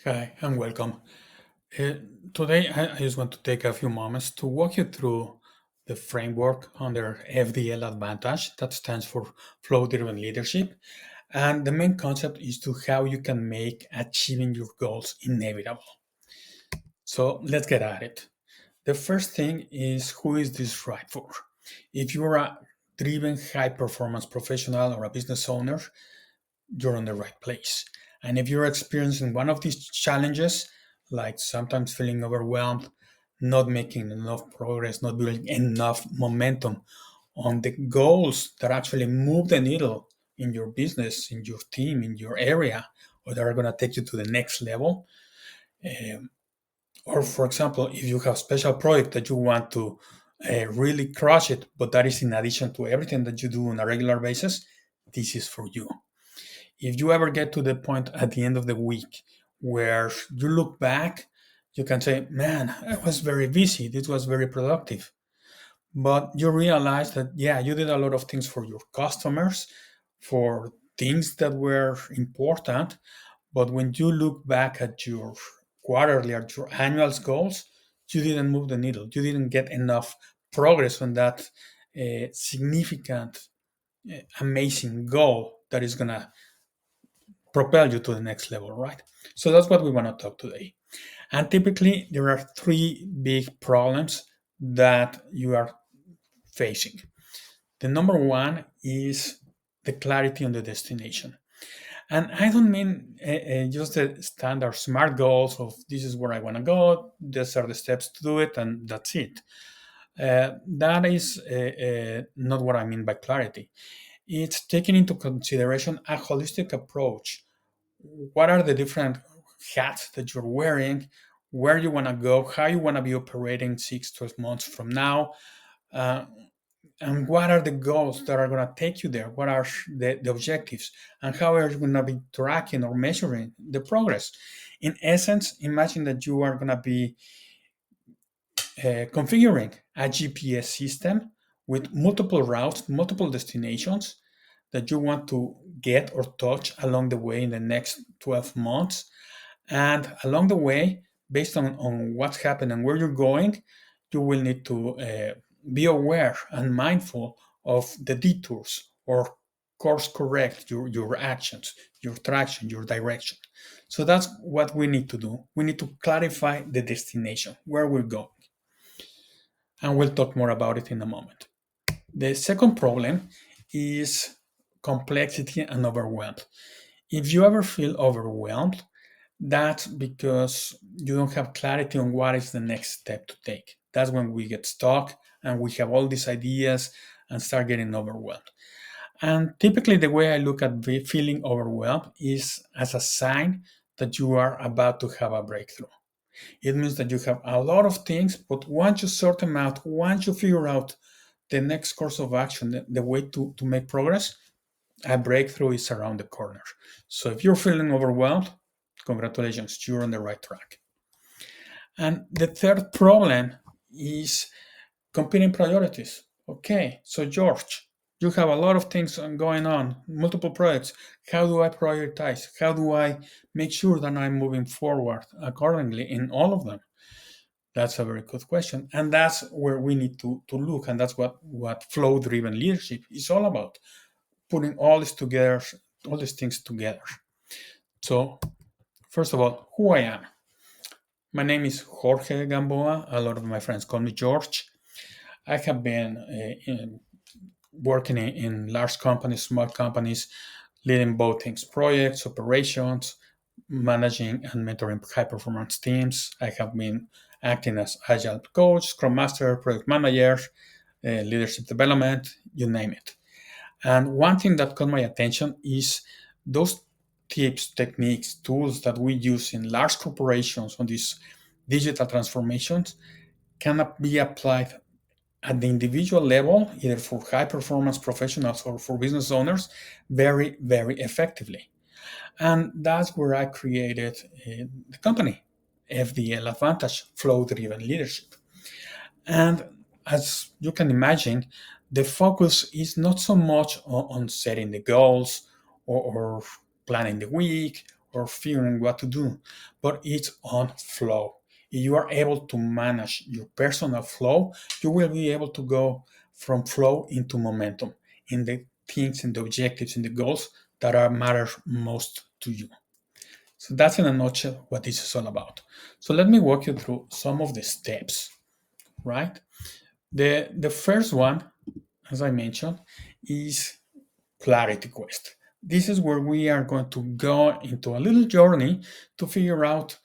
Hi, and welcome. Uh, Today, I just want to take a few moments to walk you through the framework under FDL Advantage, that stands for Flow Driven Leadership. And the main concept is to how you can make achieving your goals inevitable. So let's get at it. The first thing is, who is this right for? If you're a driven high performance professional or a business owner, you're in the right place. And if you're experiencing one of these challenges, like sometimes feeling overwhelmed, not making enough progress, not building enough momentum on the goals that actually move the needle in your business, in your team, in your area, or that are going to take you to the next level. Um, or, for example, if you have special project that you want to really crush it, but that is in addition to everything that you do on a regular basis, this is for you. If you ever get to the point at the end of the week where you look back, you can say, man, I was very busy. This was very productive. But you realize that, yeah, you did a lot of things for your customers, for things that were important. But when you look back at your quarterly or your annual goals, you didn't move the needle. You didn't get enough progress on that significant, amazing goal that is going to propel you to the next level, right? So that's what we want to talk today. And typically, there are three big problems that you are facing. The number one is the clarity on the destination. And I don't mean just the standard SMART goals of this is where I want to go, these are the steps to do it, and that's it. That is not what I mean by clarity. It's taking into consideration a holistic approach. What are the different hats that you're wearing, where you want to go, how you want to be operating 6 to 12 months from now, uh, and what are the goals that are going to take you there? What are the objectives? And how are you going to be tracking or measuring the progress? In essence, imagine that you are going to be configuring a GPS system with multiple routes, multiple destinations that you want to get or touch along the way in the next 12 months. And along the way, based on what's happened and where you're going, you will need to be aware and mindful of the detours or course correct your actions, your traction, your direction. So that's what we need to do. We need to clarify the destination, where we're going. And we'll talk more about it in a moment. The second problem is complexity and overwhelmed. If you ever feel overwhelmed, that's because you don't have clarity on what is the next step to take. That's when we get stuck and we have all these ideas and start getting overwhelmed. And typically, the way I look at feeling overwhelmed is as a sign that you are about to have a breakthrough. It means that you have a lot of things, but once you sort them out, once you figure out the next course of action, the way to make progress, a breakthrough is around the corner. So if you're feeling overwhelmed, congratulations, you're on the right track. And the third problem is competing priorities. Okay, so George, you have a lot of things going on, multiple projects. How do I prioritize? How do I make sure that I'm moving forward accordingly in all of them? That's a very good question. And that's where we need to look. And that's what flow driven leadership is all about, putting all this together, all these things together. So, first of all, who I am. My name is Jorge Gamboa. A lot of my friends call me George. I have been working in large companies, small companies, leading both things projects, operations, managing and mentoring high performance teams. I have been acting as agile coach, scrum master, project manager, leadership development, you name it. And one thing that caught my attention is those tips, techniques, tools that we use in large corporations on these digital transformations cannot be applied at the individual level, either for high performance professionals or for business owners, very, very effectively. And that's where I created the company, FDL Advantage, Flow Driven Leadership. And as you can imagine, the focus is not so much on setting the goals or planning the week or figuring what to do, but it's on flow. If you are able to manage your personal flow, you will be able to go from flow into momentum in the things and the objectives and the goals that are matter most to you. So that's in a nutshell what this is all about. So let me walk you through some of the steps, right? The first one, as I mentioned, is clarity quest. This is where we are going to go into a little journey to figure out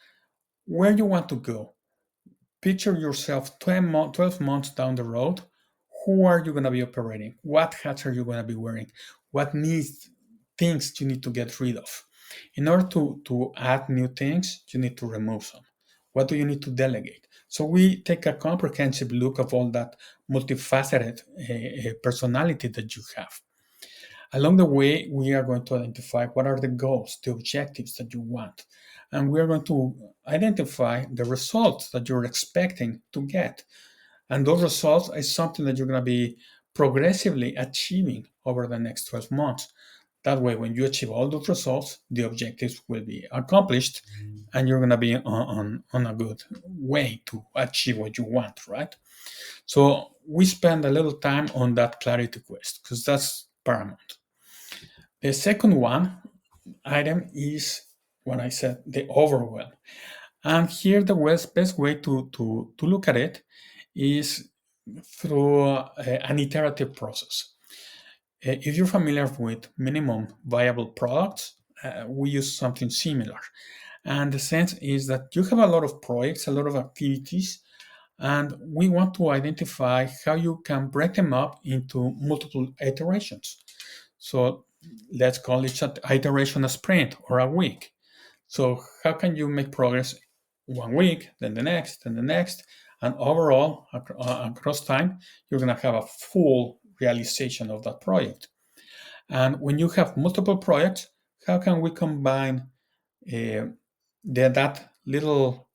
where you want to go. Picture yourself 12 months down the road. Who are you going to be operating? What hats are you going to be wearing? What needs things you need to get rid of? In order to add new things, you need to remove some. What do you need to delegate? So we take a comprehensive look of all that multifaceted personality that you have. Along the way, we are going to identify what are the goals, the objectives that you want. And we are going to identify the results that you're expecting to get. And those results is something that you're going to be progressively achieving over the next 12 months. That way, when you achieve all those results, the objectives will be accomplished and you're going to be on a good way to achieve what you want, right? So we spend a little time on that clarity quest because that's paramount. The second one item is what I said, the overwhelm. And here the best way to look at it is through an iterative process. If you're familiar with minimum viable products, we use something similar. And the sense is that you have a lot of projects, a lot of activities, and we want to identify how you can break them up into multiple iterations. So let's call each iteration a sprint or a week. So how can you make progress 1 week, then the next, then the next, and overall across time, you're going to have a full realization of that project. And when you have multiple projects, how can we combine that little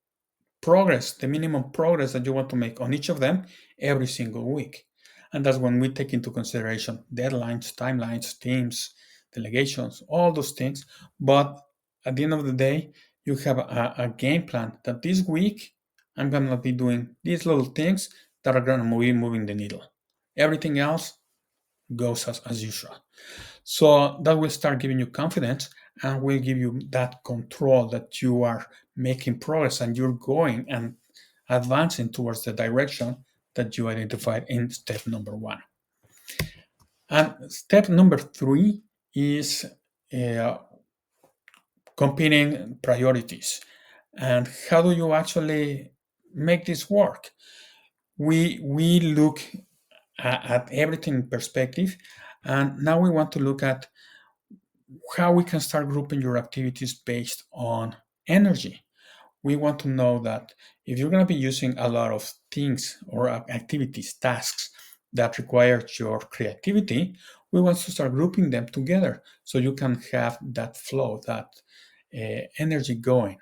progress, the minimum progress that you want to make on each of them every single week? And that's when we take into consideration deadlines, timelines, teams, delegations, all those things. But at the end of the day, you have a game plan that this week I'm going to be doing these little things that are going to be moving the needle. Everything else goes as usual. So that will start giving you confidence and will give you that control that you are making progress and you're going and advancing towards the direction that you identified in step number one. And step number three is uh, competing priorities. And how do you actually make this work? We look at everything in perspective, and now we want to look at how we can start grouping your activities based on energy. We want to know that if you're going to be using a lot of things or activities, tasks that require your creativity, we want to start grouping them together so you can have that flow, that energy going,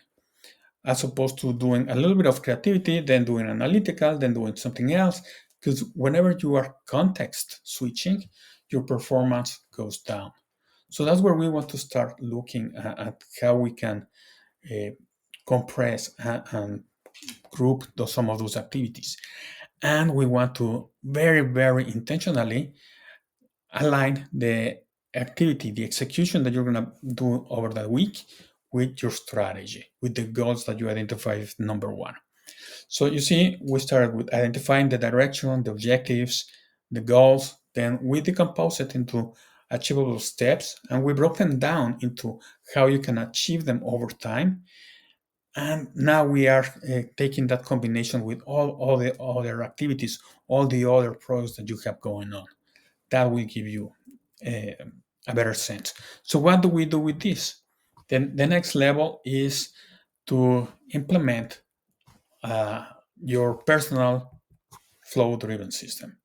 as opposed to doing a little bit of creativity, then doing analytical, then doing something else. Because whenever you are context switching, your performance goes down. So that's where we want to start looking at how we can uh, compress and group some of those activities. And we want to very, very intentionally align the activity, the execution that you're going to do over that week with your strategy, with the goals that you identify as number one. So you see, we started with identifying the direction, the objectives, the goals, then we decompose it into achievable steps and we broke them down into how you can achieve them over time. And now we are taking that combination with all the other activities, all the other projects that you have going on. That will give you a better sense. So what do we do with this? Then the next level is to implement your personal flow-driven system.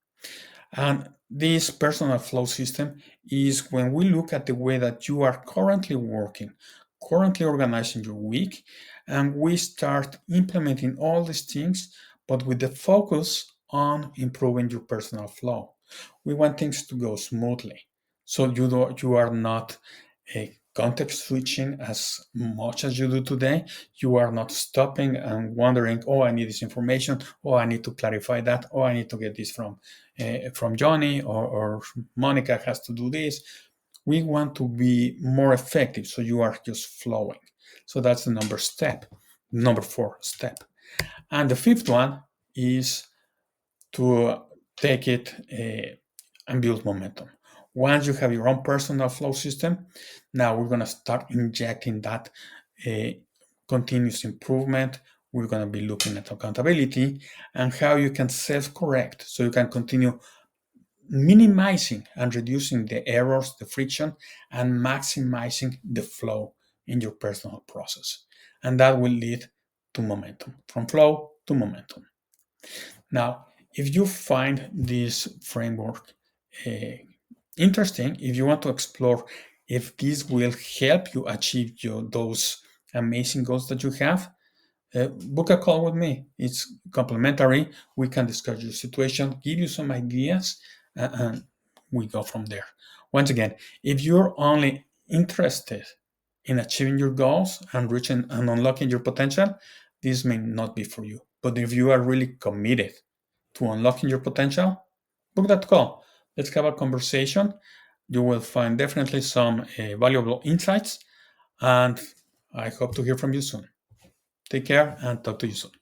And this personal flow system is when we look at the way that you are currently working, currently organizing your week, and we start implementing all these things, but with the focus on improving your personal flow. We want things to go smoothly. So you are not context switching as much as you do today. You are not stopping and wondering, oh, I need this information, oh, I need to clarify that, oh, I need to get this from Johnny, or Monica has to do this. We want to be more effective, so you are just flowing. So that's the number 4 step. And the fifth one is to take it and build momentum. Once you have your own personal flow system, now we're going to start injecting that uh, continuous improvement. We're going to be looking at accountability and how you can self-correct so you can continue minimizing and reducing the errors, the friction, and maximizing the flow in your personal process. And that will lead to momentum, from flow to momentum. Now, if you find this framework uh, interesting, if you want to explore if this will help you achieve those amazing goals that you have, book a call with me. It's complimentary. We can discuss your situation, give you some ideas, and we go from there. Once again, if you're only interested in achieving your goals and reaching and unlocking your potential, this may not be for you. But if you are really committed to unlocking your potential, book that call. Let's have a conversation. You will find definitely some valuable insights, and I hope to hear from you soon. Take care and talk to you soon.